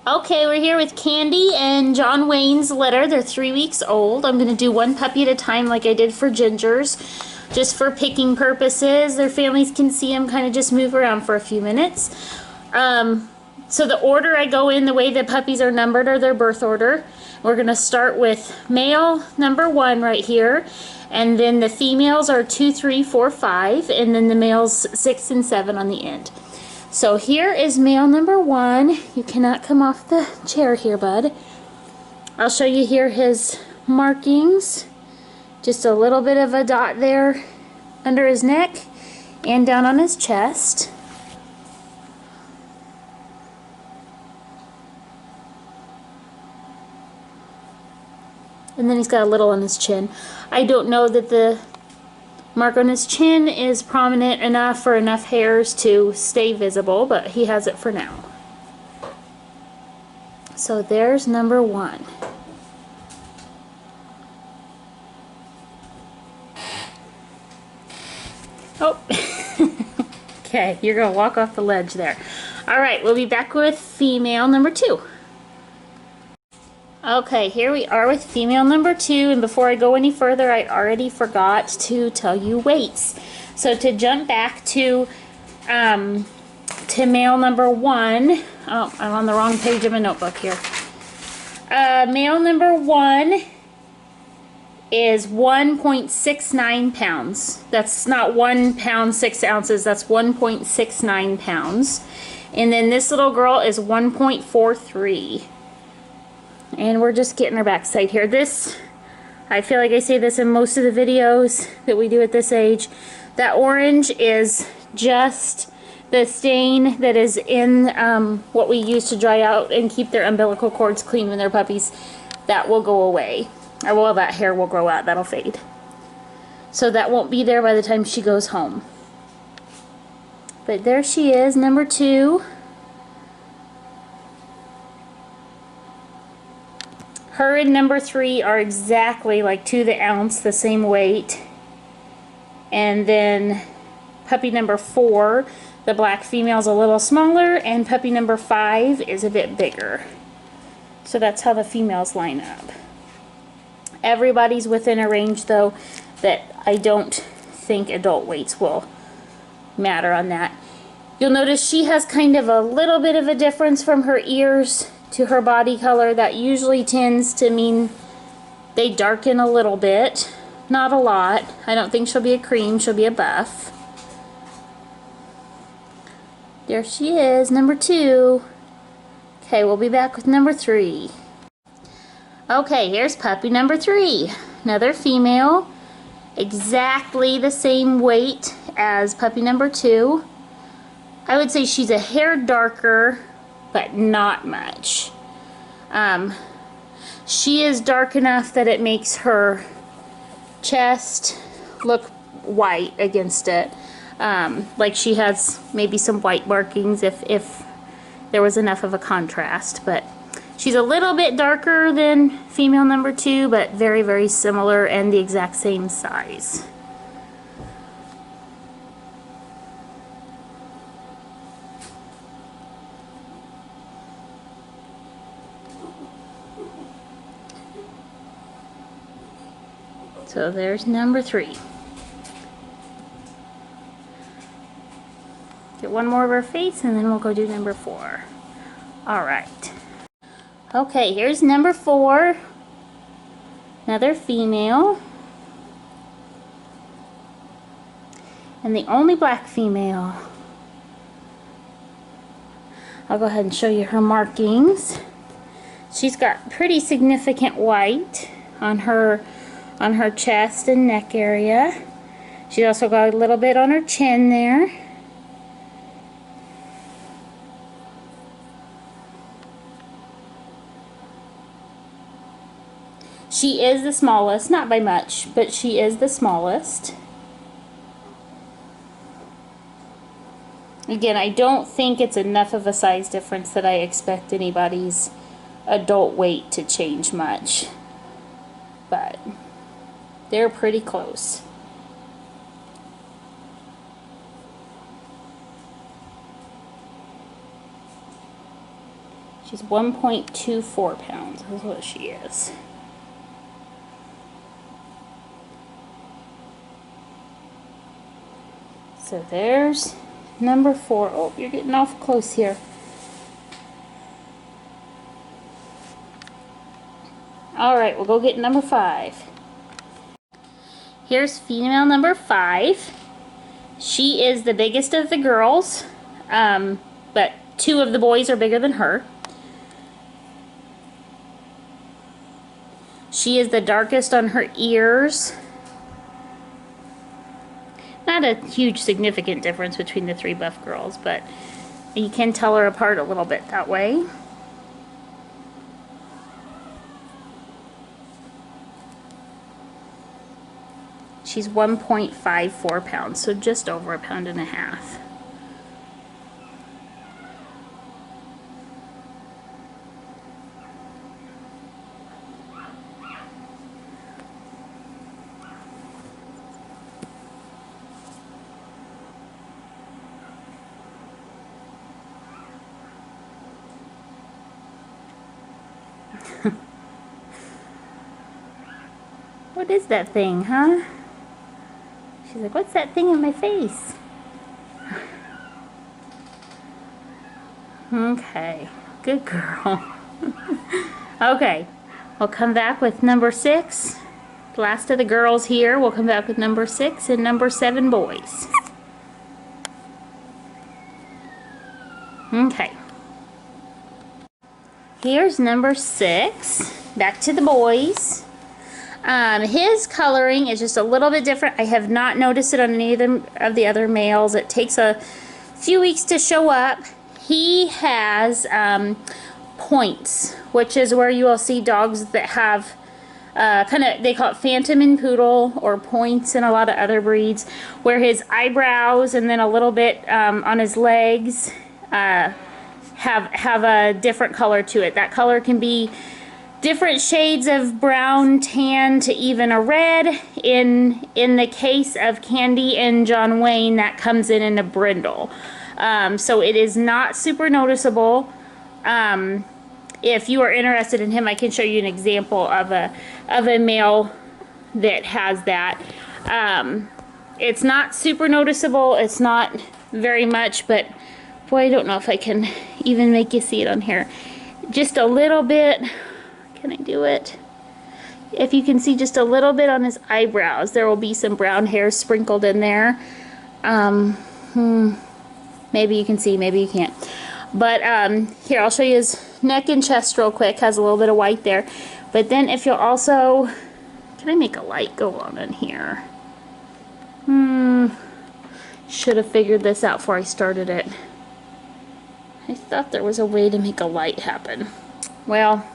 Okay, we're here with Candy and John Wayne's litter. They're 3 weeks old. I'm going to do one puppy at a time like I did for Ginger's, just for picking purposes. Their families can see them kind of just move around for a few minutes. So the order I go in, the way the puppies are numbered, are their birth order. We're going to start with male number 1 right here, and then the females are 2, 3, 4, 5, and then the males 6 and 7 on the end. So here is male number 1. You cannot come off the chair here, bud. I'll show you here his markings. Just a little bit of a dot there under his neck and down on his chest. And then he's got a little on his chin. I don't know that the mark on his chin is prominent enough for enough hairs to stay visible, but he has it for now. So there's number 1. Oh, okay, you're gonna walk off the ledge there. All right, we'll be back with female number 2. Okay, here we are with female number 2, and before I go any further, I already forgot to tell you weights. So to jump back to male number 1, oh, I'm on the wrong page of my notebook here. Male number 1 is 1.69 pounds. That's not 1 pound 6 ounces, that's 1.69 pounds. And then this little girl is 1.43. And we're just getting her backside here. This, I feel like I say this in most of the videos that we do at this age, that orange is just the stain that is in what we use to dry out and keep their umbilical cords clean when they're puppies. That will go away. Or well, that hair will grow out, that'll fade. So that won't be there by the time she goes home. But there she is, number 2. Her and number 3 are exactly like to the ounce the same weight. And then puppy number 4, the black female, is a little smaller, and puppy number 5 is a bit bigger. So that's how the females line up. Everybody's within a range though that I don't think adult weights will matter on that. You'll notice she has kind of a little bit of a difference from her ears to her body color. That usually tends to mean they darken a little bit, not a lot. I don't think she'll be a cream, she'll be a buff. There she is, number 2. Okay, we'll be back with number 3. Okay, here's puppy number 3. Another female, exactly the same weight as puppy number 2. I would say she's a hair darker, but not much. She is dark enough that it makes her chest look white against it. Like she has maybe some white markings if there was enough of a contrast. But she's a little bit darker than female number 2, but very, very similar and the exact same size. So there's number 3. Get one more of her face and then we'll go do number 4. Alright. Okay, here's number 4. Another female. And the only black female. I'll go ahead and show you her markings. She's got pretty significant white on her chest and neck area. She's also got a little bit on her chin there. She is the smallest, not by much, but she is the smallest. Again, I don't think it's enough of a size difference that I expect anybody's adult weight to change much, but they're pretty close. She's 1.24 pounds is what she is. So there's number 4. Oh, you're getting off close here. Alright, we'll go get number 5. Here's female number 5. She is the biggest of the girls, but 2 of the boys are bigger than her. She is the darkest on her ears. Not a huge significant difference between the 3 buff girls, but you can tell her apart a little bit that way. She's 1.54 pounds, so just over a pound and a half. What is that thing, huh? She's like, what's that thing in my face? Okay, good girl. Okay, we'll come back with number 6. The last of the girls here. We'll come back with number 6 and number 7 boys. Okay. Here's number 6. Back to the boys. His coloring is just a little bit different. I have not noticed it on any of the other males. It takes a few weeks to show up. He has points, which is where you will see dogs that have they call it phantom in poodle, or points in a lot of other breeds, where his eyebrows and then a little bit on his legs have a different color to it. That color can be different shades of brown, tan, to even a red. In the case of Candy and John Wayne, that comes in a brindle. So it is not super noticeable. If you are interested in him, I can show you an example of a male that has that. It's not super noticeable. It's not very much, but boy, I don't know if I can even make you see it on here. Just a little bit. Can I do it? If you can see just a little bit on his eyebrows, there will be some brown hairs sprinkled in there. Maybe you can see, maybe you can't. But here, I'll show you his neck and chest real quick. Has a little bit of white there. But then if you'll also, can I make a light go on in here? Should have figured this out before I started it. I thought there was a way to make a light happen. Well,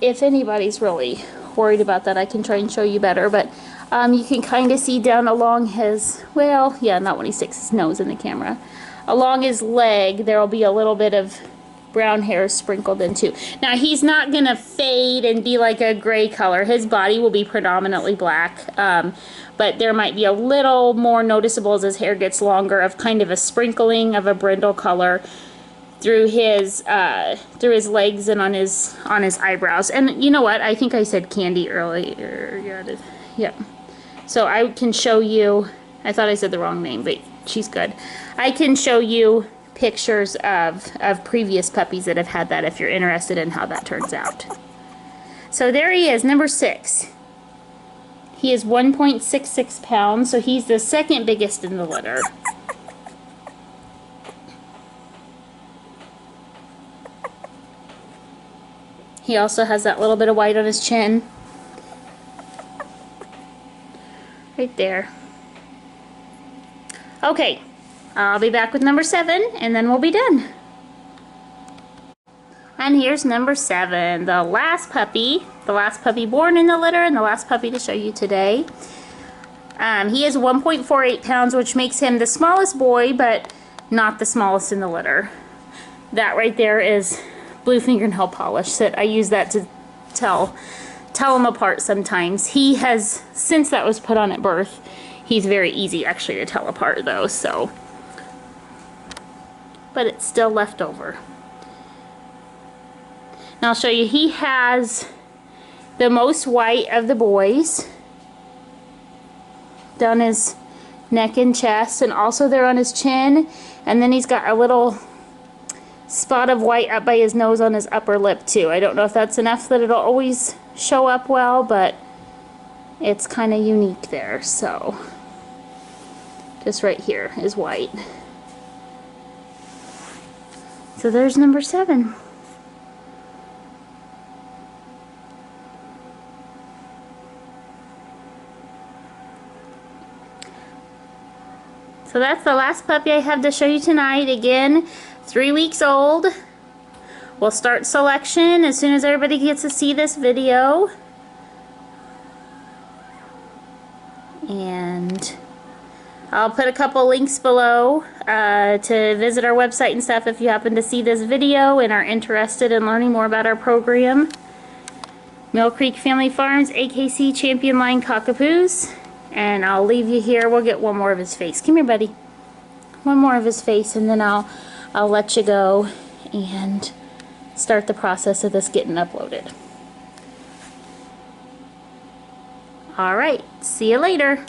if anybody's really worried about that, I can try and show you better, but you can kind of see down along his, well, yeah, not when he sticks his nose in the camera. Along his leg, there will be a little bit of brown hair sprinkled in too. Now, he's not going to fade and be like a gray color. His body will be predominantly black, but there might be a little more noticeable as his hair gets longer of kind of a sprinkling of a brindle color through his legs and on his eyebrows. And you know what? I think I said Candy earlier. Yeah. So I can show you. I thought I said the wrong name, but she's good. I can show you pictures of previous puppies that have had that if you're interested in how that turns out. So there he is, number 6. He is 1.66 pounds, so he's the second biggest in the litter. He also has that little bit of white on his chin. Right there. Okay, I'll be back with number 7, and then we'll be done. And here's number 7, the last puppy born in the litter, and the last puppy to show you today. He is 1.48 pounds, which makes him the smallest boy, but not the smallest in the litter. That right there is blue fingernail polish. That I use that to tell them apart sometimes. He has, since that was put on at birth, he's very easy actually to tell apart though, so but it's still left over. Now I'll show you, he has the most white of the boys down his neck and chest, and also there on his chin, and then he's got a little spot of white up by his nose on his upper lip too. I don't know if that's enough that it'll always show up well, but it's kind of unique there. So just right here is white. So there's number 7. So that's the last puppy I have to show you tonight. Again, 3 weeks old. We'll start selection as soon as everybody gets to see this video. And I'll put a couple links below to visit our website and stuff if you happen to see this video and are interested in learning more about our program. Mill Creek Family Farms, AKC Champion Line Cockapoos. And I'll leave you here. We'll get one more of his face. Come here, buddy. One more of his face, and then I'll let you go and start the process of this getting uploaded. Alright, see you later.